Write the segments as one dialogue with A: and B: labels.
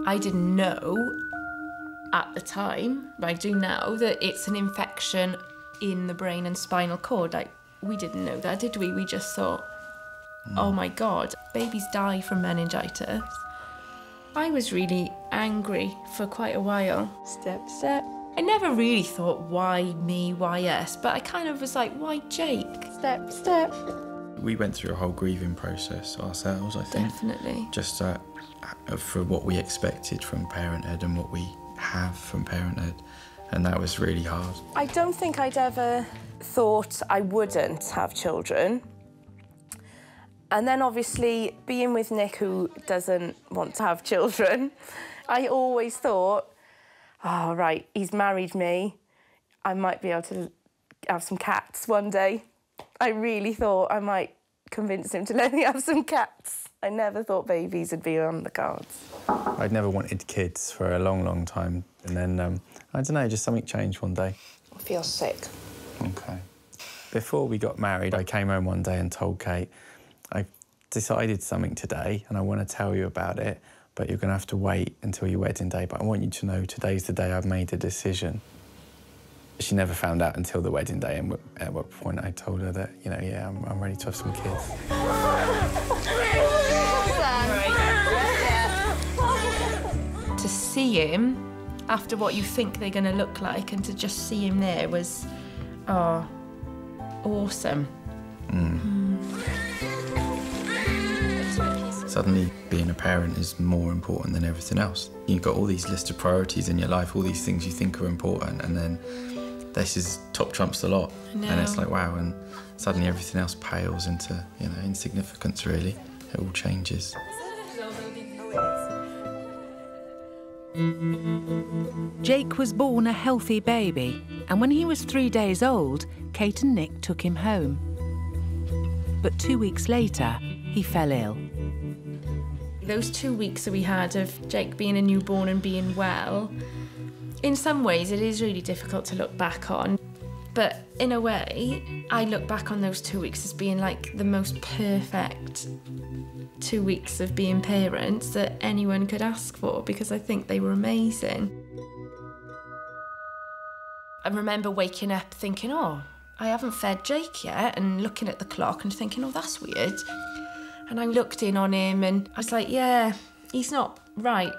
A: I didn't know at the time, but I do now, that it's an infection in the brain and spinal cord. Like, we didn't know that, did we? We just thought, oh my God, babies die from meningitis. I was really angry for quite a while. Step, step. I never really thought, why me, why us? But I kind of was like, why Jake? Step, step.
B: We went through a whole grieving process ourselves, I think.
A: Definitely.
B: Just for what we expected from parenthood and what we have from parenthood. And that was really hard.
C: I don't think I'd ever thought I wouldn't have children. And then obviously being with Nick, who doesn't want to have children, I always thought, oh, right, he's married me. I might be able to have some cats one day. I really thought I might convince him to let me have some cats. I never thought babies would be on the cards.
B: I'd never wanted kids for a long, long time. And then, I don't know, just something changed one day.
C: I feel sick.
B: OK. Before we got married, I came home one day and told Kate, I've decided something today and I want to tell you about it, but you're going to have to wait until your wedding day. But I want you to know today's the day I've made a decision. She never found out until the wedding day, and at what point I told her that, you know, yeah, I'm ready to have some kids.
A: To see him after what you think they're going to look like, and to just see him there was, oh, awesome.
B: Suddenly, being a parent is more important than everything else. You've got all these list of priorities in your life, all these things you think are important, and then this is top trumps the lot. And it's like, wow, and suddenly everything else pales into, you know, insignificance, really. It all changes.
D: Jake was born a healthy baby, and when he was 3 days old, Kate and Nick took him home. But 2 weeks later, he fell ill.
A: Those 2 weeks that we had of Jake being a newborn and being well, in some ways it is really difficult to look back on. But in a way, I look back on those 2 weeks as being like the most perfect 2 weeks of being parents that anyone could ask for, because I think they were amazing. I remember waking up thinking, oh, I haven't fed Jake yet, and looking at the clock and thinking, oh, that's weird. And I looked in on him and I was like, yeah, he's not right.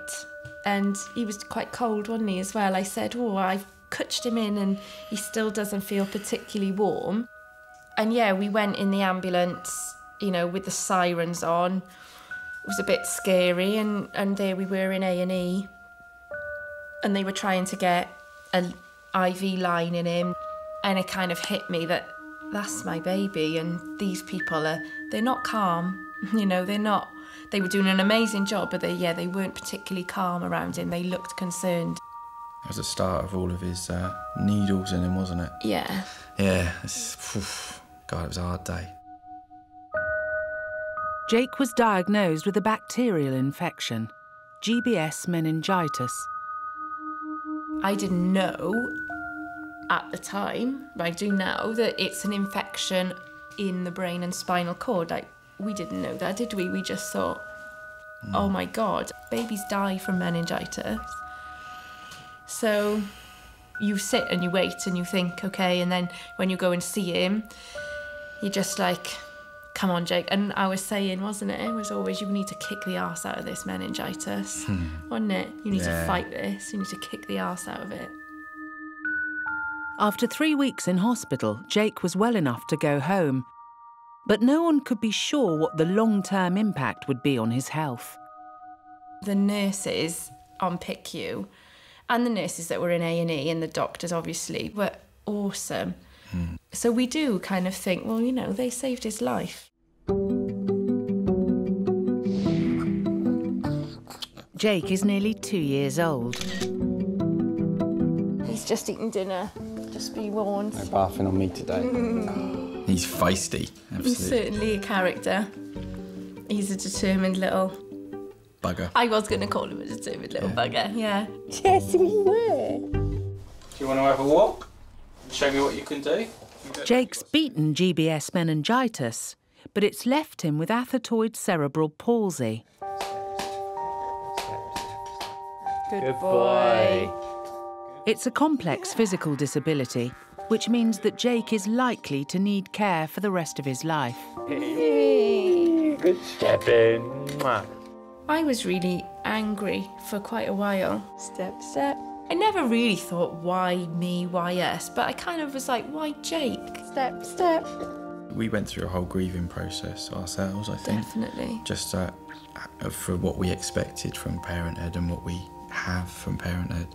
A: And he was quite cold, wasn't he, as well? I said, oh, I've cutched him in and he still doesn't feel particularly warm. And yeah, we went in the ambulance, you know, with the sirens on. It was a bit scary, and there we were in A&E. And they were trying to get an IV line in him. And it kind of hit me that that's my baby, and these people they're not calm. You know, they're not. They were doing an amazing job, but they weren't particularly calm around him. They looked concerned.
B: It was the start of all of his needles in him, wasn't it?
A: Yeah.
B: Yeah. God, it was a hard day.
D: Jake was diagnosed with a bacterial infection, GBS meningitis.
A: I didn't know at the time, but I do now, that it's an infection in the brain and spinal cord. Like, we didn't know that, did we? We just thought, oh my God, babies die from meningitis. So you sit and you wait and you think, okay, and then when you go and see him, you're just like, come on, Jake. And I was saying, wasn't it? It was always, you need to kick the arse out of this meningitis, wasn't it? You need to fight this, you need to kick the arse out of it.
D: After 3 weeks in hospital, Jake was well enough to go home. But no one could be sure what the long-term impact would be on his health.
A: The nurses on PICU and the nurses that were in A&E and the doctors, obviously, were awesome. So we do kind of think, well, you know, they saved his life.
D: Jake is nearly 2 years old.
A: He's just eaten dinner, just be warned.
B: No barfing on me today. He's feisty, absolutely.
A: He's certainly a character. He's a determined little...
B: bugger.
A: I was going to call him a determined little bugger, yeah.
C: Yes, we were.
B: Do you want to have a walk? Show me what you can do?
D: Jake's beaten GBS meningitis, but it's left him with athetoid cerebral palsy.
C: Good boy.
D: It's a complex physical disability, which means that Jake is likely to need care for the rest of his life.
B: Good stepping.
A: I was really angry for quite a while.
C: Step, step.
A: I never really thought, why me, why us? But I kind of was like, why Jake?
C: Step, step.
B: We went through a whole grieving process ourselves, I think.
A: Definitely.
B: Just for what we expected from parenthood and what we have from parenthood.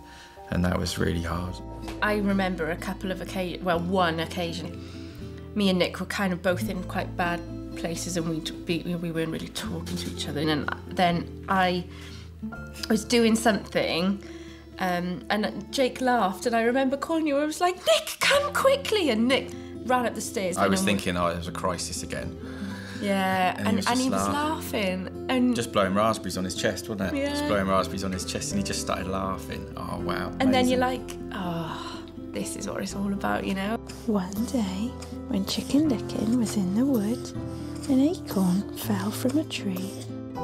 B: And that was really hard.
A: I remember a couple of occasions, well, one occasion, me and Nick were kind of both in quite bad places and we weren't really talking to each other. And then I was doing something and Jake laughed and I remember calling you. I was like, Nick, come quickly. And Nick ran up the stairs.
B: I was thinking, oh, there's a crisis again.
A: Yeah, and he was laughing. And
B: just blowing raspberries on his chest, wasn't it?
A: Yeah.
B: Just blowing raspberries on his chest and he just started laughing. Oh, wow. Amazing.
A: And then you're like, oh, this is what it's all about, you know?
E: One day, when Chicken Licken was in the wood, an acorn fell from a tree.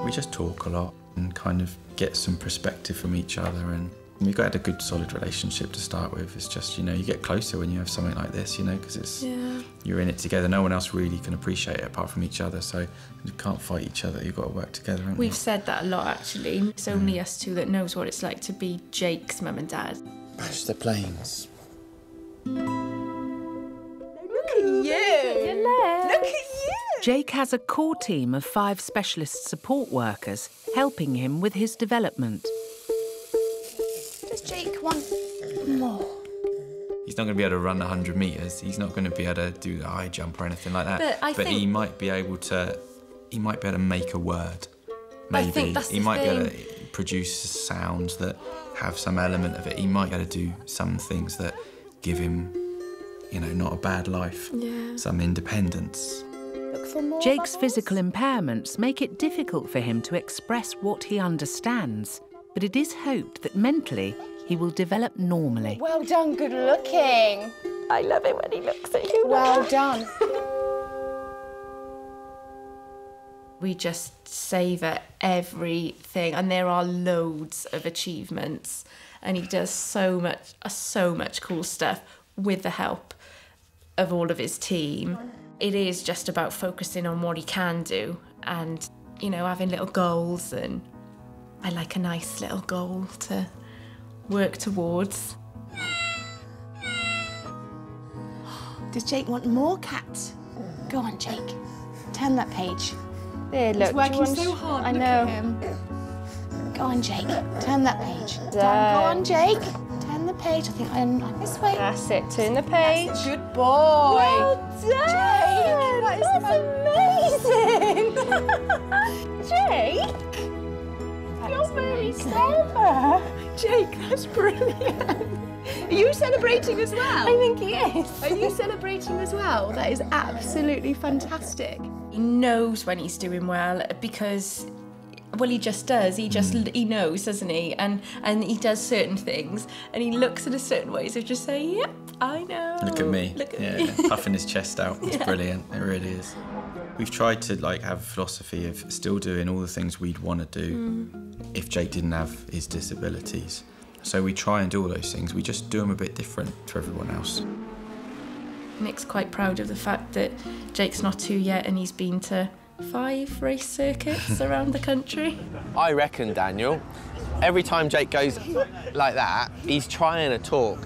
B: We just talk a lot and kind of get some perspective from each other, and we've got a good solid relationship to start with. It's just, you know, you get closer when you have something like this, you know, because it's you're in it together. No one else really can appreciate it apart from each other, so you can't fight each other. You've got to work together, haven't
A: We've
B: you?
A: said that a lot, actually. It's only us two that knows what it's like to be Jake's mum and dad.
B: Bash the planes.
D: Jake has a core team of 5 specialist support workers helping him with his development.
E: Does Jake want more?
B: He's not going to be able to run 100 metres. He's not going to be able to do the high jump or anything like that.
A: But I think
B: he might be able to. He might be able to make a word. Maybe
A: I think that's
B: he
A: the
B: might
A: thing.
B: be able to produce sounds that have some element of it. He might be able to do some things that give him, you know, not a bad life.
A: Yeah.
B: Some independence.
E: Look for more
D: Jake's
E: bubbles?
D: physical impairments make it difficult for him to express what he understands, but it is hoped that mentally he will develop normally.
E: Well done, good looking.
C: I love it when he looks at you.
E: Well done.
A: We just savour everything, and there are loads of achievements, and he does so much cool stuff with the help of all of his team. It is just about focusing on what he can do and, you know, having little goals, and I like a nice little goal to work towards.
E: Does Jake want more cats? Go on, Jake. Turn that page.
C: There, look.
E: He's working so hard.
C: I
E: Look
C: know.
E: at him. Go on, Jake. Turn that page. Go
C: Done.
E: on, Jake. Turn the page. I think I'm this way.
C: That's it. Turn the page.
E: Good boy.
C: Well done.
E: Jake,
C: That's amazing. Jake, you're very clever.
E: Jake, that's brilliant. Are you celebrating as well?
C: I think he is.
E: Are you celebrating as well? That is absolutely fantastic.
A: He knows when he's doing well because, well, he just does. He knows, doesn't he? And he does certain things, and he looks in a certain way. So just say, "Yep, I know."
B: Look at me.
A: Look at
B: yeah,
A: me.
B: puffing his chest out. It's brilliant. It really is. We've tried to have a philosophy of still doing all the things we'd want to do if Jake didn't have his disabilities. So we try and do all those things. We just do them a bit different to everyone else.
A: Nick's quite proud of the fact that Jake's not 2 yet, and he's been to 5 race circuits around the country.
F: I reckon, Daniel, every time Jake goes like that, he's trying to talk.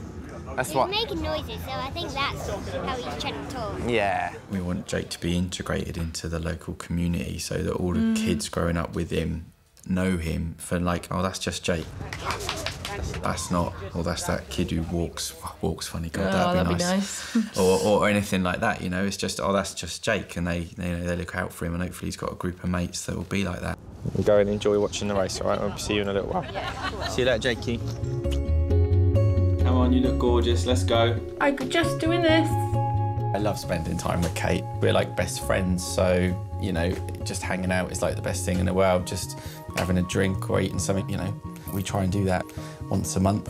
F: That's what.
G: He's making noises, so I think that's how he's trying to talk.
F: Yeah.
B: We want Jake to be integrated into the local community so that all the kids growing up with him know him for oh, that's just Jake. That's not, or that's that kid who walks funny. God, that'd be nice. or anything like that, you know. It's just, oh, that's just Jake, and they look out for him, and hopefully he's got a group of mates that will be like that.
F: We'll go and enjoy watching the race, all right? We'll see you in a little while. See you later, Jakey.
B: Come on, you look gorgeous. Let's go.
A: I'm just doing this.
B: I love spending time with Kate. We're like best friends, so, you know, just hanging out is like the best thing in the world. Just having a drink or eating something, you know. We try and do that once a month.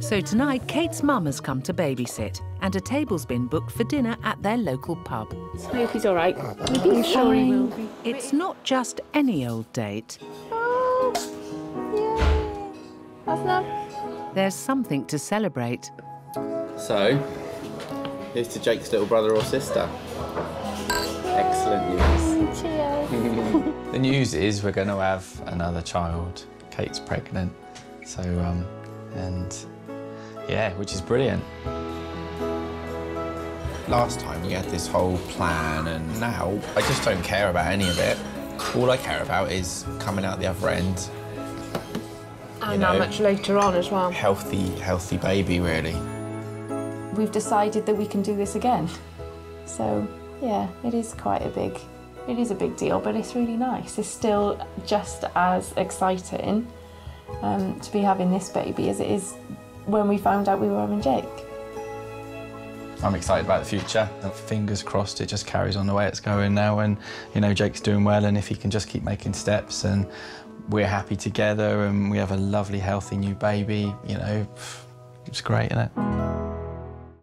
D: So tonight, Kate's mum has come to babysit, and a table's been booked for dinner at their local pub.
C: I hope he's all right.
E: I'm sure he will be.
D: It's not just any old date.
E: Oh,
D: There's something to celebrate.
F: So, here's to Jake's little brother or sister. Excellent news.
B: The news is we're going to have another child. Kate's pregnant, so and yeah, which is brilliant.
F: Last time we had this whole plan, and now I just don't care about any of it. All I care about is coming out the other end.
A: And how much later on as well.
F: Healthy baby, really.
A: We've decided that we can do this again. So, yeah, it is a big deal, but it's really nice. It's still just as exciting to be having this baby as it is when we found out we were having Jake.
B: I'm excited about the future. Fingers crossed it just carries on the way it's going now, and you know, Jake's doing well, and if he can just keep making steps and we're happy together and we have a lovely, healthy new baby, you know, it's great, isn't it?